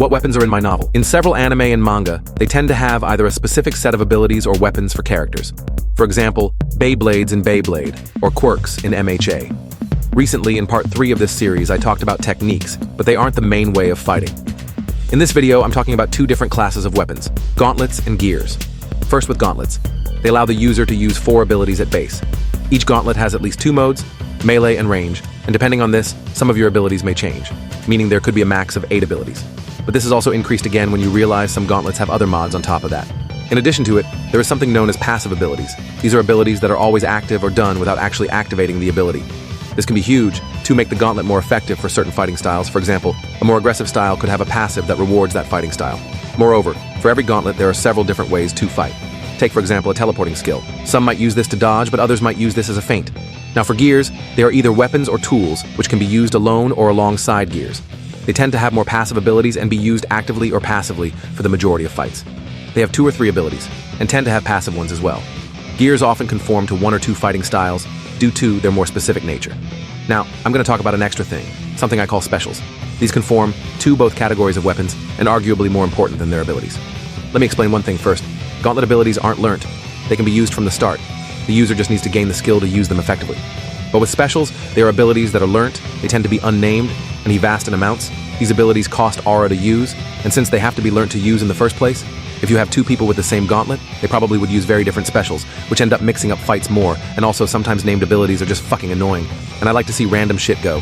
What weapons are in my novel? In several anime and manga, they tend to have either a specific set of abilities or weapons for characters. For example, Beyblades in Beyblade, or quirks in MHA. Recently, in part 3 of this series, I talked about techniques, but they aren't the main way of fighting. In this video, I'm talking about 2 different classes of weapons, gauntlets and gears. First with gauntlets. They allow the user to use 4 abilities at base. Each gauntlet has at least 2 modes, melee and range, and depending on this, some of your abilities may change, meaning there could be a max of 8 abilities. But this is also increased again when you realize some gauntlets have other mods on top of that. In addition to it, there is something known as passive abilities. These are abilities that are always active or done without actually activating the ability. This can be huge to make the gauntlet more effective for certain fighting styles. For example, a more aggressive style could have a passive that rewards that fighting style. Moreover, for every gauntlet, there are several different ways to fight. Take, for example, a teleporting skill. Some might use this to dodge, but others might use this as a feint. Now for gears, they are either weapons or tools, which can be used alone or alongside gears. They tend to have more passive abilities and be used actively or passively for the majority of fights. They have 2 or 3 abilities, and tend to have passive ones as well. Gears often conform to 1 or 2 fighting styles due to their more specific nature. Now, I'm going to talk about an extra thing, something I call specials. These conform to both categories of weapons and arguably more important than their abilities. Let me explain one thing first. Gauntlet abilities aren't learnt. They can be used from the start. The user just needs to gain the skill to use them effectively. But with specials, they are abilities that are learnt, they tend to be unnamed, and vast in amounts. These abilities cost aura to use, and since they have to be learnt to use in the first place, if you have 2 people with the same gauntlet, they probably would use very different specials, which end up mixing up fights more, and also sometimes named abilities are just fucking annoying, and I like to see random shit go.